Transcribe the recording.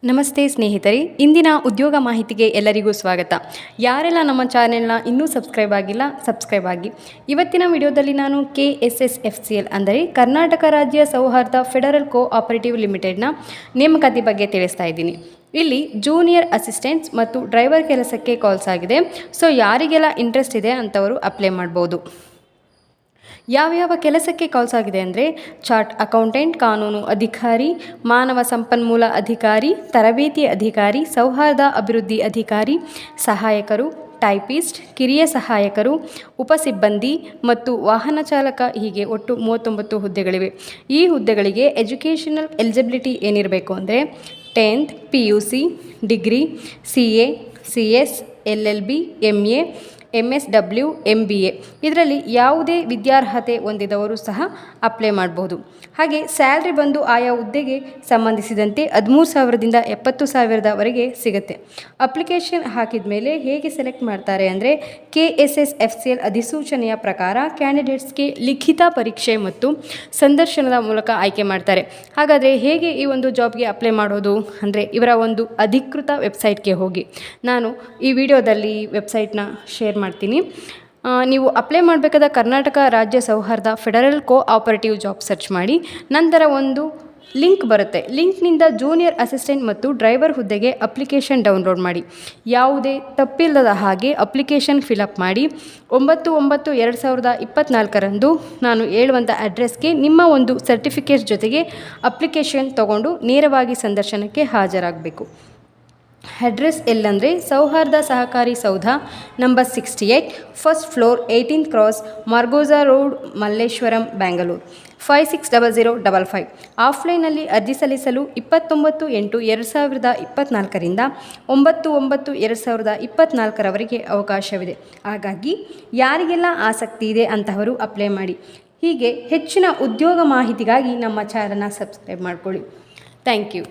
ನಮಸ್ತೆ ಸ್ನೇಹಿತರೆ, ಇಂದಿನ ಉದ್ಯೋಗ ಮಾಹಿತಿಗೆ ಎಲ್ಲರಿಗೂ ಸ್ವಾಗತ. ಯಾರೆಲ್ಲ ನಮ್ಮ ಚಾನೆಲ್ನ ಇನ್ನೂ ಸಬ್ಸ್ಕ್ರೈಬ್ ಆಗಿಲ್ಲ, ಸಬ್ಸ್ಕ್ರೈಬ್ ಆಗಿ. ಇವತ್ತಿನ ವಿಡಿಯೋದಲ್ಲಿ ನಾನು KSSFCL ಅಂದರೆ ಕರ್ನಾಟಕ ರಾಜ್ಯ ಸೌಹಾರ್ದ ಫೆಡರಲ್ ಕೋಆಪರೇಟಿವ್ ಲಿಮಿಟೆಡ್ನ ನೇಮಕಾತಿ ಬಗ್ಗೆ ತಿಳಿಸ್ತಾ ಇದ್ದೀನಿ. ಇಲ್ಲಿ ಜೂನಿಯರ್ ಅಸಿಸ್ಟೆಂಟ್ಸ್ ಮತ್ತು ಡ್ರೈವರ್ ಕೆಲಸಕ್ಕೆ ಕಾಲ್ಸ್ ಆಗಿದೆ. ಸೊ ಯಾರಿಗೆಲ್ಲ ಇಂಟ್ರೆಸ್ಟ್ ಇದೆ ಅಂಥವರು ಅಪ್ಲೈ ಮಾಡ್ಬೋದು. ಯಾವ್ಯಾವ ಕೆಲಸಕ್ಕೆ ಕಾಲ್ಸ್ ಆಗಿದೆ ಅಂದರೆ ಚಾರ್ಟ್ ಅಕೌಂಟೆಂಟ್, ಕಾನೂನು ಅಧಿಕಾರಿ, ಮಾನವ ಸಂಪನ್ಮೂಲ ಅಧಿಕಾರಿ, ತರಬೇತಿ ಅಧಿಕಾರಿ, ಸೌಹಾರ್ದ ಅಭಿವೃದ್ಧಿ ಅಧಿಕಾರಿ, ಸಹಾಯಕರು, ಟೈಪಿಸ್ಟ್, ಕಿರಿಯ ಸಹಾಯಕರು, ಉಪಸಿಬ್ಬಂದಿ ಮತ್ತು ವಾಹನ ಚಾಲಕ. ಹೀಗೆ ಒಟ್ಟು 39 ಹುದ್ದೆಗಳಿವೆ. ಈ ಹುದ್ದೆಗಳಿಗೆ ಎಜುಕೇಷನಲ್ ಎಲಿಜಿಬಿಲಿಟಿ ಏನಿರಬೇಕು ಅಂದರೆ 10th PUC, degree, CA, CS, LLB, MA, MSW, MBA ಇದರಲ್ಲಿ ಯಾವುದೇ ವಿದ್ಯಾರ್ಹತೆ ಹೊಂದಿದವರು ಸಹ ಅಪ್ಲೈ ಮಾಡ್ಬೋದು. ಹಾಗೆ ಸ್ಯಾಲ್ರಿ ಬಂದು ಆಯಾ ಹುದ್ದೆಗೆ ಸಂಬಂಧಿಸಿದಂತೆ 13,000ದಿಂದ 70,000ವರೆಗೆ ಸಿಗುತ್ತೆ. ಅಪ್ಲಿಕೇಶನ್ ಹಾಕಿದ ಮೇಲೆ ಹೇಗೆ ಸೆಲೆಕ್ಟ್ ಮಾಡ್ತಾರೆ ಅಂದರೆ KSSFCL ಅಧಿಸೂಚನೆಯ ಪ್ರಕಾರ ಕ್ಯಾಂಡಿಡೇಟ್ಸ್ಗೆ ಲಿಖಿತ ಪರೀಕ್ಷೆ ಮತ್ತು ಸಂದರ್ಶನದ ಮೂಲಕ ಆಯ್ಕೆ ಮಾಡ್ತಾರೆ. ಹಾಗಾದರೆ ಹೇಗೆ ಈ ಒಂದು ಜಾಬ್ಗೆ ಅಪ್ಲೈ ಮಾಡೋದು ಅಂದರೆ ಇವರ ಒಂದು ಅಧಿಕೃತ ವೆಬ್ಸೈಟ್ಗೆ ಹೋಗಿ ನಾನು ಈ ವಿಡಿಯೋದಲ್ಲಿ ವೆಬ್ಸೈಟ್ನ ಶೇರ್ ಮಾಡ್ತೀನಿ. ನೀವು ಅಪ್ಲೈ ಮಾಡಬೇಕಾದ ಕರ್ನಾಟಕ ರಾಜ್ಯ ಸೌಹಾರ್ದ ಫೆಡರಲ್ ಕೋಆಪರೇಟಿವ್ ಜಾಬ್ ಸರ್ಚ್ ಮಾಡಿ. ನಂತರ ಒಂದು ಲಿಂಕ್ ಬರುತ್ತೆ. ಲಿಂಕ್ನಿಂದ ಜೂನಿಯರ್ ಅಸಿಸ್ಟೆಂಟ್ ಮತ್ತು ಡ್ರೈವರ್ ಹುದ್ದೆಗೆ ಅಪ್ಲಿಕೇಶನ್ ಡೌನ್ಲೋಡ್ ಮಾಡಿ. ಯಾವುದೇ ತಪ್ಪಿಲ್ಲದ ಹಾಗೆ ಅಪ್ಲಿಕೇಶನ್ ಫಿಲಪ್ ಮಾಡಿ 9/9/2024 ನಾನು ಹೇಳುವಂಥ ಅಡ್ರೆಸ್ಗೆ ನಿಮ್ಮ ಒಂದು ಸರ್ಟಿಫಿಕೇಟ್ ಜೊತೆಗೆ ಅಪ್ಲಿಕೇಶನ್ ತಗೊಂಡು ನೇರವಾಗಿ ಸಂದರ್ಶನಕ್ಕೆ ಹಾಜರಾಗಬೇಕು. ಅಡ್ರೆಸ್ ಎಲ್ಲಂದರೆ ಸೌಹಾರ್ದ ಸಹಕಾರಿ ಸೌಧ number 68, first floor, 18th cross, Margosa road, Malleshwaram, Bangalore 560055. ಆಫ್ಲೈನಲ್ಲಿ ಅರ್ಜಿ ಸಲ್ಲಿಸಲು 29/8/2024ರಿಂದ 9/9/2024 ಅವಕಾಶವಿದೆ. ಹಾಗಾಗಿ ಯಾರಿಗೆಲ್ಲ ಆಸಕ್ತಿ ಇದೆ ಅಂತಹವರು ಅಪ್ಲೈ ಮಾಡಿ. ಹೀಗೆ ಹೆಚ್ಚಿನ ಉದ್ಯೋಗ ಮಾಹಿತಿಗಾಗಿ ನಮ್ಮ ಚಾನಲ್ನ ಸಬ್ಸ್ಕ್ರೈಬ್ ಮಾಡ್ಕೊಳ್ಳಿ. Thank you.